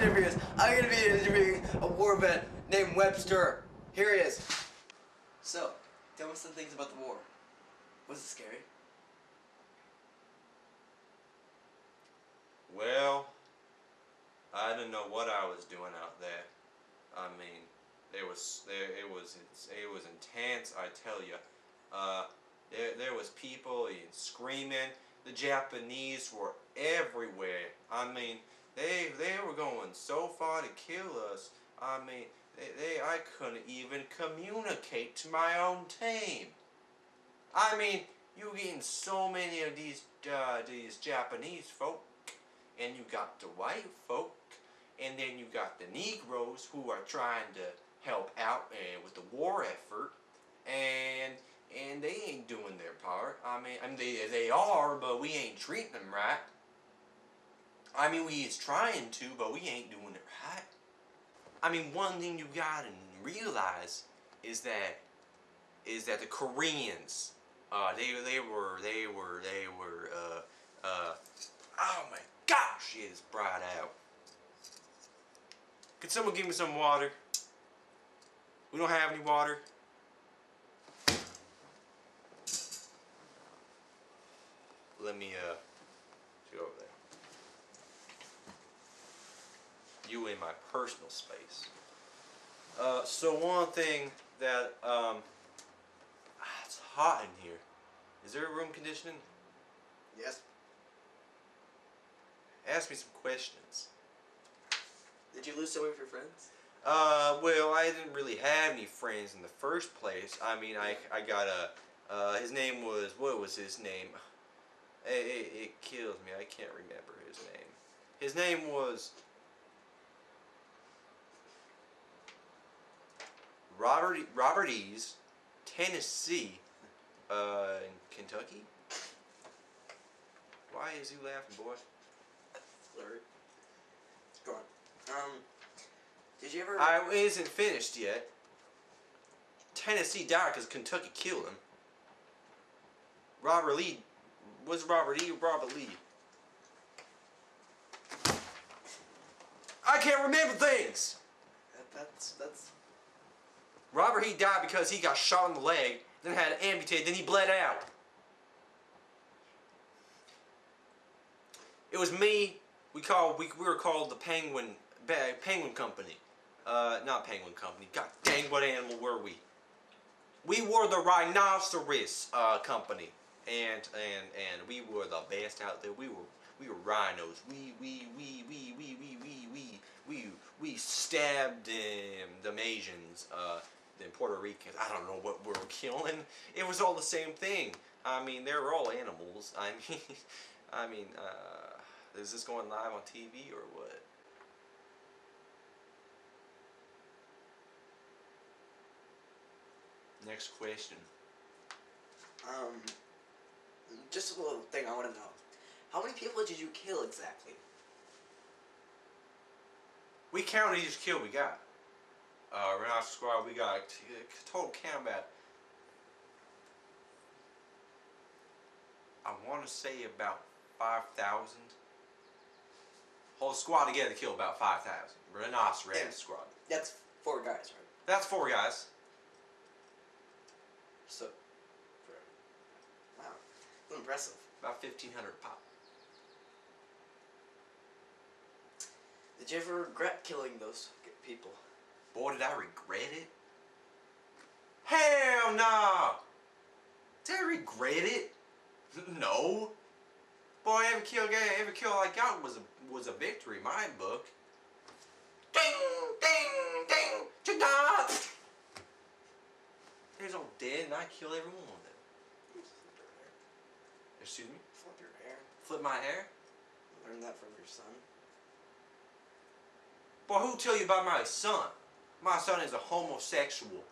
Interviewz. I'm going to be interviewing a war vet named Webster. Here he is. So, tell me some things about the war. Was it scary? Well, I didn't know what I was doing out there. I mean, it was intense, I tell you. There was people screaming. The Japanese were everywhere. I mean, they were going so far to kill us. I mean, I couldn't even communicate to my own team. I mean, you getting so many of these Japanese folk, and you got the white folk, and then you got the Negroes who are trying to help out with the war effort, and they ain't doing their part. I mean they are, but we ain't treating them right. I mean, we is trying to, but we ain't doing it right. I mean, one thing you gotta realize is that the Koreans, they were oh my gosh, it is bright out. Could someone give me some water? We don't have any water. Let me go over there. You in my personal space. So one thing that it's hot in here. Is there room conditioning? Yes. Ask me some questions. Did you lose some of your friends? Well, I didn't really have any friends in the first place. I mean, I got his name was, what was his name? It kills me, I can't remember his name. His name was Robert E's, Tennessee, in Kentucky. Why is you laughing, boy? Larry. Go on. Did you ever... It isn't finished yet. Tennessee died because Kentucky killed him. Robert Lee. Was Robert E or Robert Lee? I can't remember things! That's... Robert E died because he got shot in the leg, then had it amputated, then he bled out. It was me. We were called the Penguin Company. Not Penguin Company. God dang, what animal were we? We were the Rhinoceros Company. And we were the best out there. We were rhinos. We stabbed them Asians, them Puerto Ricans. I don't know what we were killing. It was all the same thing. I mean, they were all animals. I mean, is this going live on TV or what? Next question. Just a little thing I want to know. How many people did you kill exactly? We counted each kill we got. Rhinoceros Squad, we got total count about, I want to say about 5,000. Whole squad together killed about 5,000. Rhinoceros Squad. That's 4 guys, right? That's 4 guys. So, wow, impressive. About 1,500 pop. Did you ever regret killing those people? Boy, did I regret it. Hell no! Did I regret it? No. Boy, every kill I got was a victory in my book. Ding, ding, ding, cha-da! They're all dead, and I kill every one of them. Excuse me? Flip your hair. Flip my hair? Learned that from your son. Boy, who tell you about my son? My son is a homosexual.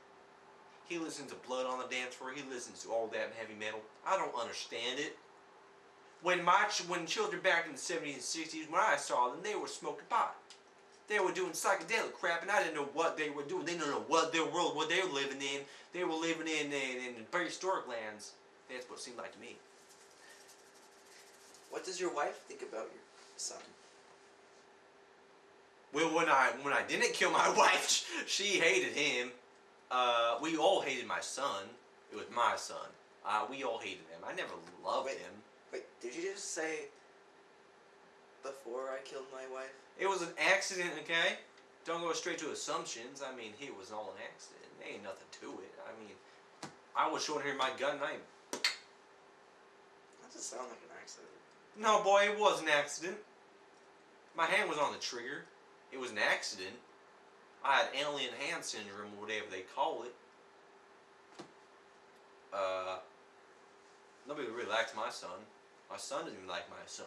He listens to Blood on the Dance Floor. He listens to all that heavy metal. I don't understand it. When children back in the 70s and 60s, when I saw them, they were smoking pot. They were doing psychedelic crap, and I didn't know what they were doing. They didn't know what their world, what they were living in. They were living in prehistoric lands. That's what it seemed like to me. What does your wife think about your son? Well, when I didn't kill my wife, she hated him. We all hated my son. It was my son. We all hated him. I never loved him. Wait, did you just say before I killed my wife? It was an accident, okay? Don't go straight to assumptions. I mean, it was all an accident. There ain't nothing to it. I mean, I was showing her my gun and That doesn't sound like an accident. No, boy, it was an accident. My hand was on the trigger. It was an accident. I had alien hand syndrome, or whatever they call it. Nobody really likes my son. My son doesn't even like my son.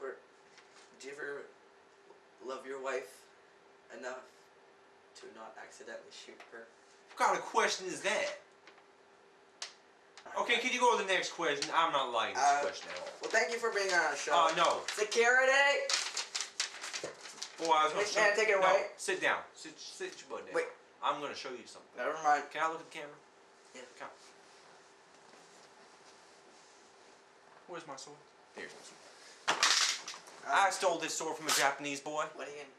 Bert, did you ever love your wife enough to not accidentally shoot her? What kind of question is that? Okay, can you go to the next question? I'm not liking this question at all. Well, thank you for being on our show. No. Security! Boy, I was going to show you. Take it away. Sit down. Sit your butt down. Wait. I'm going to show you something. Never mind. Can I look at the camera? Yeah. Come. Where's my sword? There's my sword. I stole this sword from a Japanese boy. What are you going to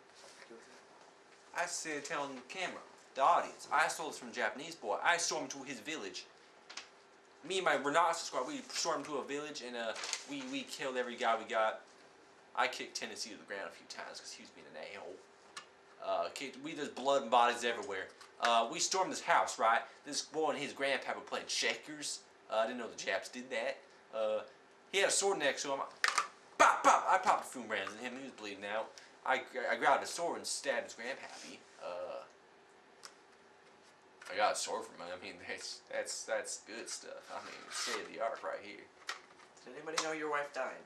do with it? I said, telling the camera, the audience, I stole this from a Japanese boy. I stormed to his village. Me and my rhinoceros squad, we stormed to a village and we killed every guy we got. I kicked Tennessee to the ground a few times because he was being an a-hole. There's blood and bodies everywhere. We stormed this house, right? This boy and his grandpa were playing checkers. I didn't know the Japs did that. He had a sword next to him. Pop, pop! I popped a few rounds in him. He was bleeding out. I grabbed a sword and stabbed his grandpappy. I got a sword from him. I mean, that's good stuff. I mean, state of the art right here. Did anybody know your wife died?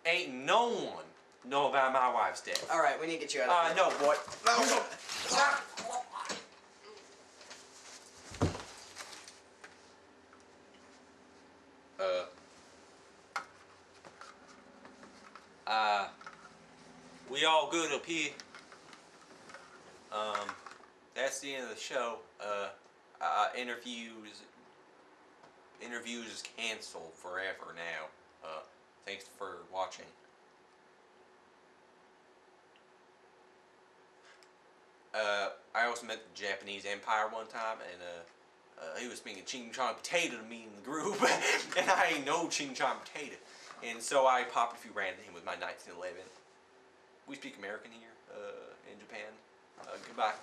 Ain't no one know about my wife's death. All right, we need to get you out of here. No, boy. No. We all good up here. That's the end of the show. Interviewz is canceled forever now. Thanks for watching. I also met the Japanese Empire one time, and he was speaking ching chong potato to me in the group, and I ain't no ching chong potato. And so I popped a few random him with my 1911. We speak American here in Japan. Goodbye.